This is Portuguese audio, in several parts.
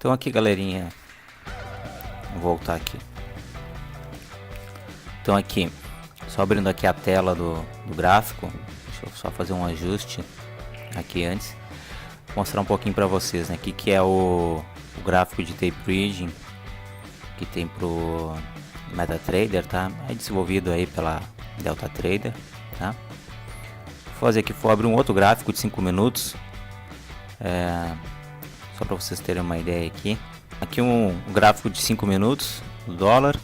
Então aqui, galerinha, vou voltar aqui. Então aqui, só abrindo aqui a tela do gráfico, deixa eu só fazer um ajuste aqui antes, mostrar um pouquinho para vocês, né? Aqui que é o gráfico de tape reading que tem pro MetaTrader, tá? É desenvolvido aí pela DeltaTrader, tá? Vou fazer aqui, vou abrir um outro gráfico de 5 minutos, só para vocês terem uma ideia aqui. Aqui um gráfico de 5 minutos do dólar,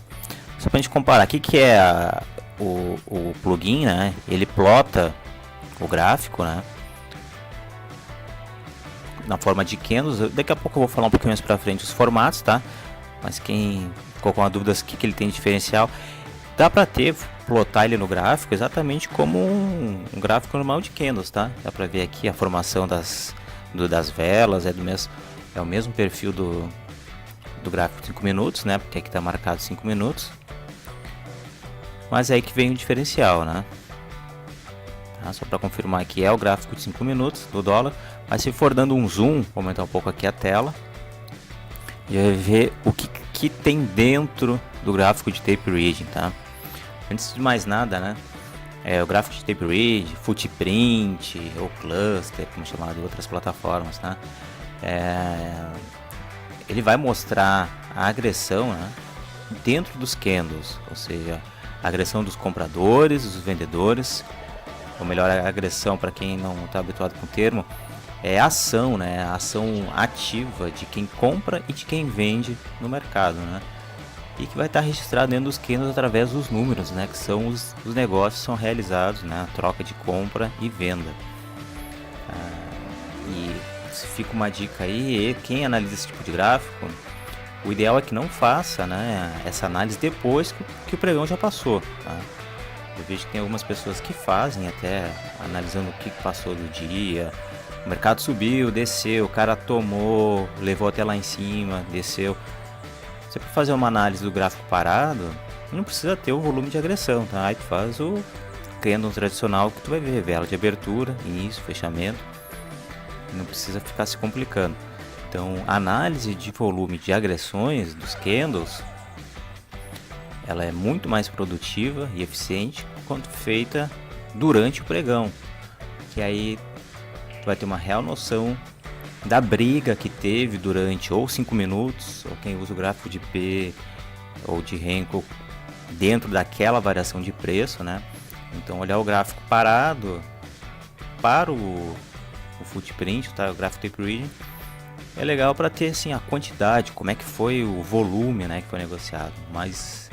só para a gente comparar. Aqui que é o plugin, né? Ele plota o gráfico, né? Na forma de candles. Daqui a pouco eu vou falar um pouquinho mais para frente os formatos, tá? Mas quem ficou com a dúvida do que ele tem de diferencial, dá para plotar ele no gráfico exatamente como um gráfico normal de candles, tá? Dá para ver aqui a formação das velas, é o mesmo perfil do gráfico de 5 minutos, né? Porque aqui está marcado 5 minutos. Mas é aí que vem o diferencial, né? Tá? Só para confirmar aqui, é o gráfico de 5 minutos do dólar. Mas se for dando um zoom, vou aumentar um pouco aqui a tela, e vai ver o que tem dentro do gráfico de tape reading, tá? Antes de mais nada, né? O gráfico de tape reading, footprint ou cluster, como chamado em outras plataformas, tá? Ele vai mostrar a agressão, né, dentro dos candles, ou seja, a agressão dos compradores, dos vendedores, ou melhor, a agressão, para quem não está habituado com o termo, é a ação, né, a ação ativa de quem compra e de quem vende no mercado, né, e que vai estar registrado dentro dos candles através dos números, né, que são os negócios que são realizados, né, a troca de compra e venda. E fica uma dica aí, quem analisa esse tipo de gráfico, o ideal é que não faça, né, essa análise depois que o pregão já passou, tá? Eu vejo que tem algumas pessoas que fazem até analisando o que passou do dia. O mercado subiu, desceu, o cara tomou, levou até lá em cima, desceu. Você para fazer uma análise do gráfico parado, não precisa ter o volume de agressão, tá? Aí tu faz o candle tradicional que tu vai ver, vela de abertura, início, fechamento. Não precisa ficar se complicando. Então, a análise de volume de agressões dos candles, ela é muito mais produtiva e eficiente quando feita durante o pregão, que aí tu vai ter uma real noção da briga que teve durante ou 5 minutos, ou quem usa o gráfico de P ou de Renko dentro daquela variação de preço, né? Então, olhar o gráfico parado para o footprint, tá? O gráfico tape reading é legal para ter assim a quantidade, como é que foi o volume, né, que foi negociado, mas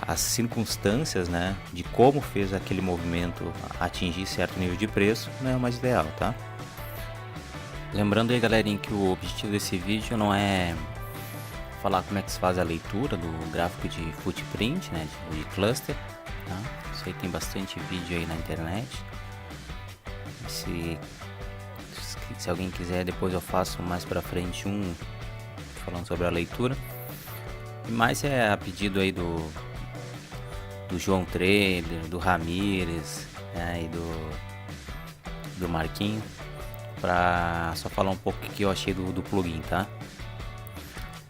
as circunstâncias, né, de como fez aquele movimento atingir certo nível de preço não é o mais ideal, tá? Lembrando aí, galerinha, que o objetivo desse vídeo não é falar como é que se faz a leitura do gráfico de footprint, né, de cluster, tá? Isso aí tem bastante vídeo aí na internet. Se alguém quiser, depois eu faço mais pra frente um falando sobre a leitura. E mais é a pedido aí do João Trader, do Ramires, né, e do Marquinho, pra só falar um pouco o que eu achei do plugin, tá?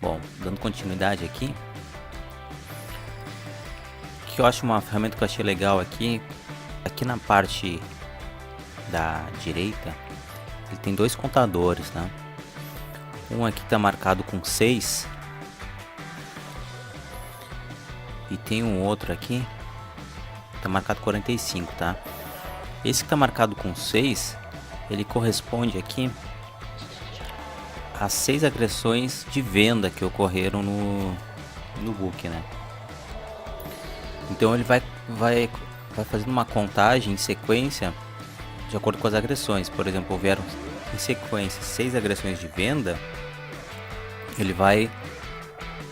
Bom, dando continuidade aqui, que eu acho uma ferramenta que eu achei legal aqui na parte da direita, ele tem dois contadores, né? Um aqui tá marcado com 6 e tem um outro aqui tá marcado 45, tá? Esse que tá marcado com 6, ele corresponde aqui às 6 agressões de venda que ocorreram no book, né? Então ele vai fazendo uma contagem em sequência de acordo com as agressões. Por exemplo, houveram em sequência 6 agressões de venda, ele vai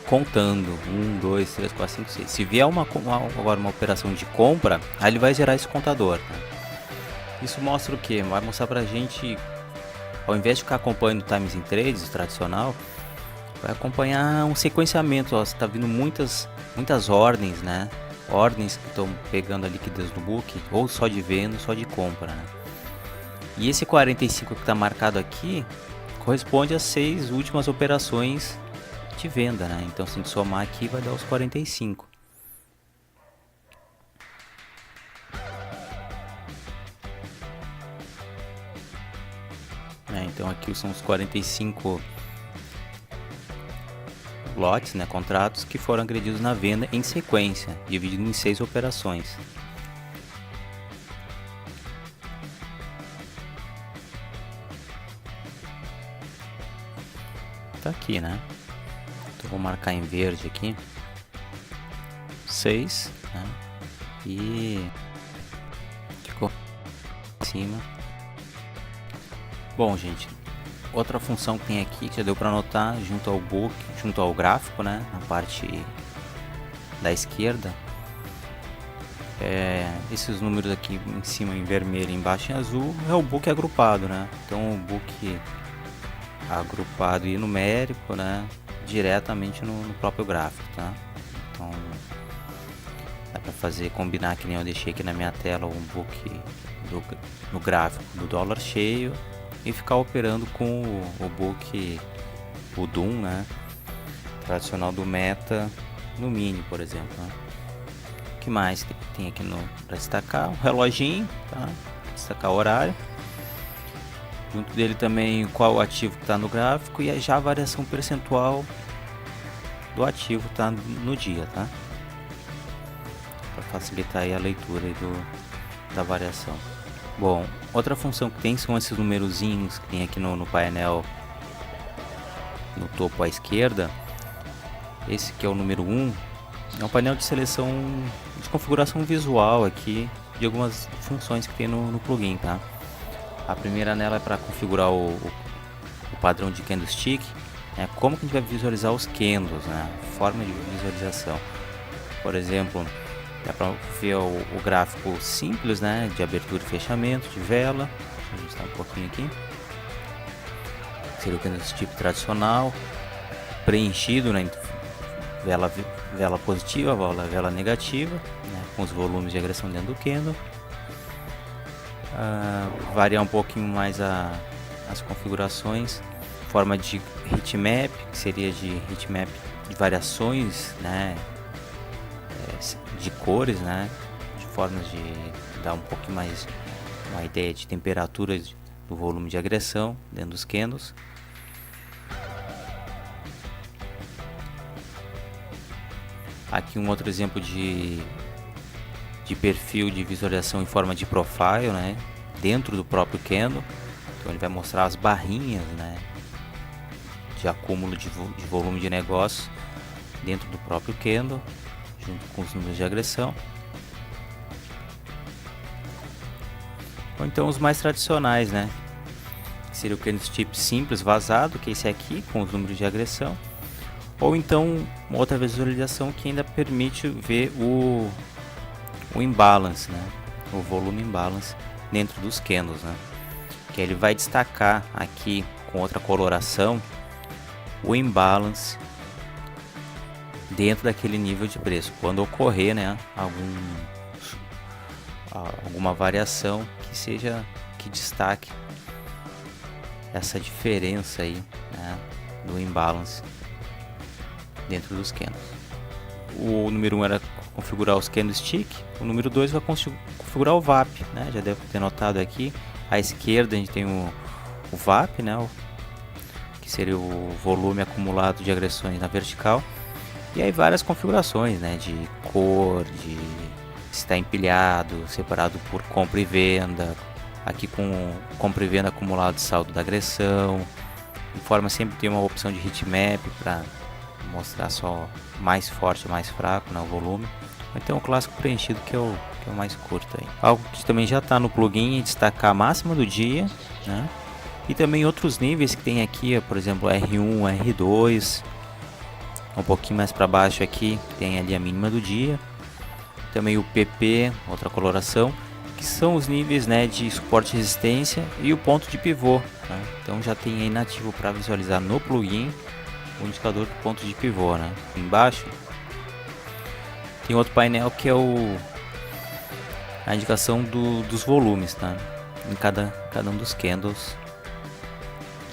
contando 1, 2, 3, 4, 5, 6. Se vier agora uma operação de compra, aí ele vai gerar esse contador, né? Isso mostra o que? Vai mostrar pra gente, ao invés de ficar acompanhando o Times in Trades tradicional, vai acompanhar um sequenciamento. Ó, você tá vindo muitas ordens, né? Ordens que estão pegando a liquidez do book, ou só de venda ou só de compra, né? E esse 45 que está marcado aqui corresponde às 6 últimas operações de venda, né? Então se a gente somar aqui vai dar os 45. Então aqui são os 45 lotes, né, contratos que foram agredidos na venda em sequência, dividido em 6 operações. Tá aqui, né? Então vou marcar em verde aqui 6, né? E ficou em cima. Bom, gente, outra função que tem aqui que já deu para notar junto ao book, junto ao gráfico, né, na parte da esquerda, esses números aqui em cima em vermelho e embaixo em azul é o book agrupado, né? Então o book agrupado e numérico, né, diretamente no próprio gráfico, tá? Então dá para fazer, combinar, que nem eu deixei aqui na minha tela, um book no gráfico do dólar cheio e ficar operando com o book, o Doom, né, tradicional do Meta no Mini, por exemplo, né? O que mais que tem aqui para destacar? Um reloginho, tá? Destacar o horário. Junto dele também qual ativo que está no gráfico e já a variação percentual do ativo tá no dia, tá? Para facilitar aí a leitura aí da variação. Bom, outra função que tem são esses numerozinhos que tem aqui no painel no topo à esquerda. Esse que é o número 1, é um painel de seleção de configuração visual aqui de algumas funções que tem no plugin, tá? A primeira nela é para configurar o padrão de candlestick, né? Como que a gente vai visualizar os candles, né? Forma de visualização. Por exemplo, dá para ver o gráfico simples, né, de abertura e fechamento de vela. Deixa eu ajustar um pouquinho aqui. Seria o candlestick tradicional, preenchido, né, vela positiva, vela negativa, né, com os volumes de agressão dentro do candle. Variar um pouquinho mais as configurações, forma de heatmap, que seria de heatmap de variações, né, de cores, né, de formas de dar um pouquinho mais uma ideia de temperatura do volume de agressão dentro dos candles. Aqui um outro exemplo de perfil de visualização em forma de profile, né, dentro do próprio candle. Então ele vai mostrar as barrinhas, né, de acúmulo de volume de negócio dentro do próprio candle, junto com os números de agressão. Ou então os mais tradicionais, né, que seria o candlestick simples vazado, que é esse aqui, com os números de agressão. Ou então uma outra visualização que ainda permite ver o imbalance, né, o volume imbalance dentro dos candles, né, que ele vai destacar aqui com outra coloração o imbalance dentro daquele nível de preço, quando ocorrer, né, alguma variação que destaque essa diferença aí, né, do imbalance dentro dos candles. O número 1 era configurar os candlestick, o número 2 vai configurar o VAP, né? Já deve ter notado aqui, à esquerda a gente tem o VAP, né? Que seria o volume acumulado de agressões na vertical, e aí várias configurações, né? De cor, de se está empilhado, separado por compra e venda, aqui com compra e venda acumulado de saldo da agressão. Em forma sempre tem uma opção de heatmap para mostrar só mais forte ou mais fraco, né, o volume. Então o clássico preenchido que é o mais curto aí. Algo que também já está no plugin é destacar a máxima do dia, né? E também outros níveis que tem aqui, por exemplo R1, R2. Um pouquinho mais para baixo aqui tem ali a mínima do dia. Também o PP, outra coloração, que são os níveis, né, de suporte e resistência e o ponto de pivô, né? Então já tem aí nativo para visualizar no plugin o indicador do ponto de pivô, né? Embaixo tem outro painel que é a indicação dos volumes, tá? Em cada um dos candles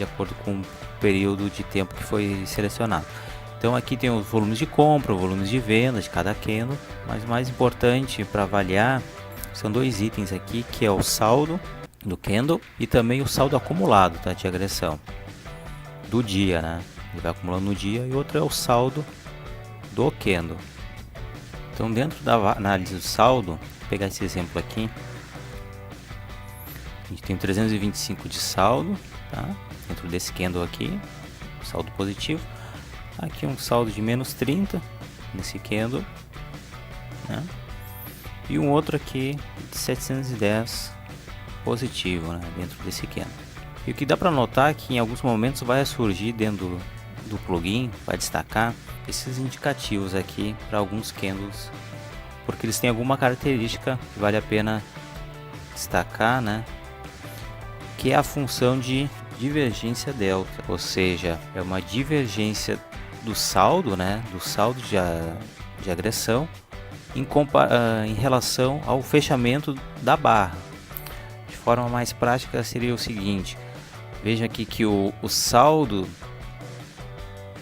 de acordo com o período de tempo que foi selecionado. Então aqui tem os volumes de compra, os volumes de venda de cada candle, mas o mais importante para avaliar são dois itens aqui, que é o saldo do candle e também o saldo acumulado, tá, de agressão do dia, né? Ele vai acumulando no dia, e outro é o saldo do candle. Então, dentro da análise do saldo, vou pegar esse exemplo aqui, a gente tem 325 de saldo, tá? Dentro desse candle aqui, saldo positivo. Aqui um saldo de menos 30 nesse candle, né? E um outro aqui de 710 positivo, né? Dentro desse candle. E o que dá para notar é que em alguns momentos vai surgir dentro do plugin, vai destacar esses indicativos aqui para alguns candles, porque eles têm alguma característica que vale a pena destacar, né? Que é a função de divergência delta, ou seja, é uma divergência do saldo, né? Do saldo de agressão em relação ao fechamento da barra. De forma mais prática seria o seguinte: veja aqui que o saldo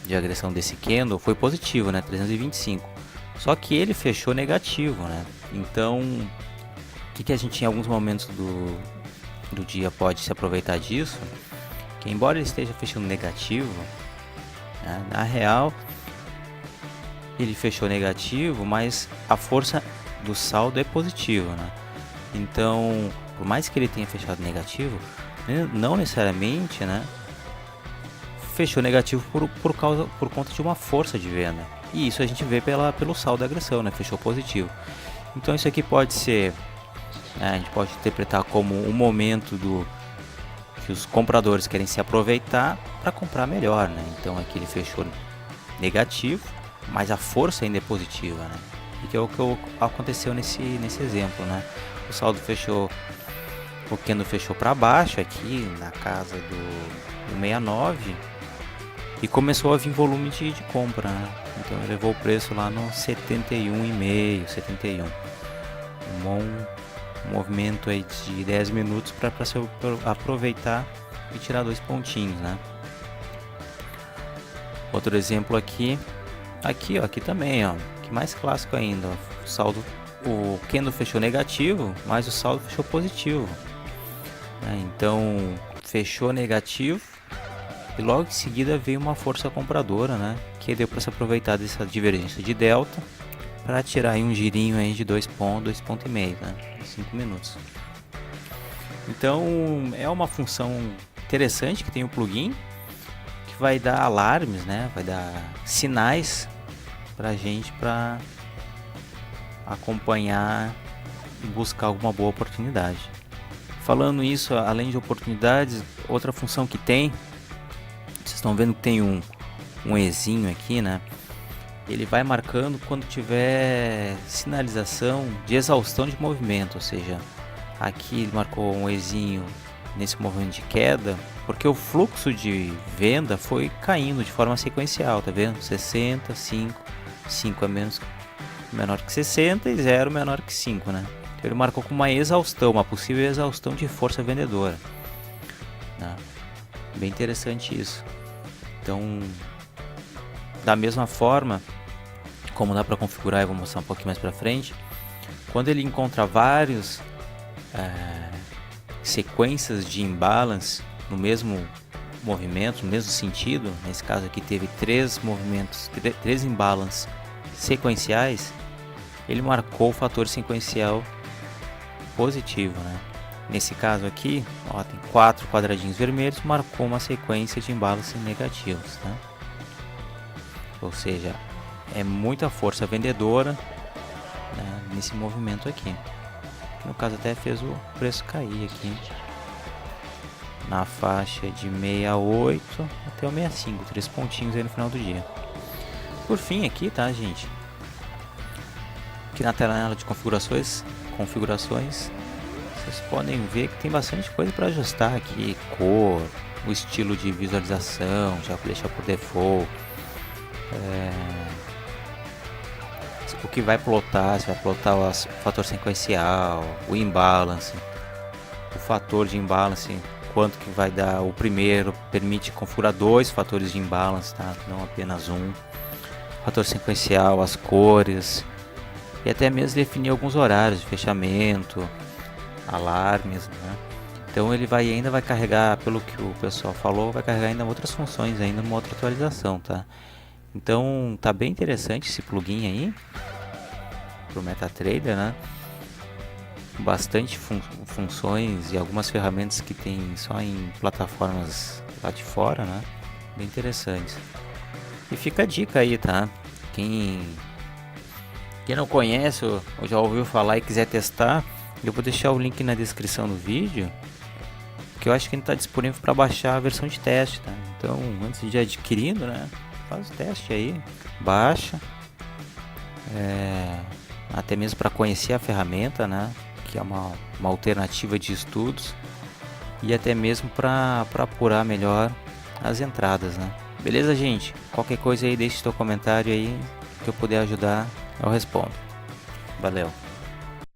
de agressão desse candle foi positivo, né? 325. Só que ele fechou negativo, né? Então, o que a gente em alguns momentos do dia pode se aproveitar disso? Que embora ele esteja fechando negativo, né, na real ele fechou negativo, mas a força do saldo é positiva, né? Então, por mais que ele tenha fechado negativo, não necessariamente, né, fechou negativo por conta de uma força de venda. E isso a gente vê pelo saldo da agressão, né? Fechou positivo. Então isso aqui pode ser, né, a gente pode interpretar como um momento que os compradores querem se aproveitar para comprar melhor, né? Então aqui ele fechou negativo, mas a força ainda é positiva, né? E que é o que aconteceu nesse exemplo, né? O saldo fechou, o candle fechou para baixo aqui na casa do 69 e começou a vir volume de compra, né? Então ele levou o preço lá no 71,5, 71. Um bom movimento aí de 10 minutos para se aproveitar e tirar 2 pontinhos, né? Outro exemplo aqui também, ó, que mais clássico ainda, ó, o saldo, o candle fechou negativo, mas o saldo fechou positivo, né? Então fechou negativo e logo em seguida veio uma força compradora, né? Que deu para se aproveitar dessa divergência de delta para tirar aí um girinho aí de 2 pontos e meio, né? 5 minutos. Então é uma função interessante que tem o plugin, que vai dar alarmes, né? Vai dar sinais para a gente para acompanhar e buscar alguma boa oportunidade. Falando isso, além de oportunidades, outra função que tem, vocês estão vendo que tem um Ezinho aqui, né? Ele vai marcando quando tiver sinalização de exaustão de movimento, ou seja, aqui ele marcou um Ezinho nesse movimento de queda, porque o fluxo de venda foi caindo de forma sequencial, tá vendo? 60, 5 é menor que 60 e 0 menor que 5, né? Então ele marcou com uma exaustão, uma possível exaustão de força vendedora, né? Bem interessante isso. Então, da mesma forma, como dá para configurar, eu vou mostrar um pouquinho mais para frente, quando ele encontra vários sequências de imbalance no mesmo movimento, no mesmo sentido, nesse caso aqui teve 3 movimentos, 3 imbalances sequenciais, ele marcou o fator sequencial positivo, né? Nesse caso aqui, ó, tem 4 quadradinhos vermelhos, marcou uma sequência de imbalances negativos, né? Ou seja, é muita força vendedora, né, nesse movimento aqui. No caso até fez o preço cair aqui na faixa de 68 até o 65, 3 pontinhos aí no final do dia. Por fim aqui, tá, gente? Aqui na tela de configurações, vocês podem ver que tem bastante coisa para ajustar aqui, cor, o estilo de visualização, já vou deixar por default. O que vai plotar, se vai plotar o fator sequencial, o imbalance, o fator de imbalance quanto que vai dar o primeiro, permite configurar 2 fatores de imbalance, tá? Não apenas um. Fator sequencial, as cores e até mesmo definir alguns horários de fechamento, alarmes, né? Então ele ainda vai carregar, pelo que o pessoal falou, vai carregar ainda outras funções, ainda numa outra atualização, tá? Então tá bem interessante esse plugin aí pro MetaTrader, né? Bastante funções e algumas ferramentas que tem só em plataformas lá de fora, né? Bem interessante. E fica a dica aí, tá? Quem não conhece ou já ouviu falar e quiser testar, eu vou deixar o link na descrição do vídeo, que eu acho que ele está disponível para baixar a versão de teste, tá? Então, antes de adquirindo, né? Faz o teste aí, baixa, até mesmo para conhecer a ferramenta, né? Que é uma alternativa de estudos e até mesmo para apurar melhor as entradas, né? Beleza, gente? Qualquer coisa aí, deixe seu comentário aí, que eu puder ajudar, eu respondo. Valeu!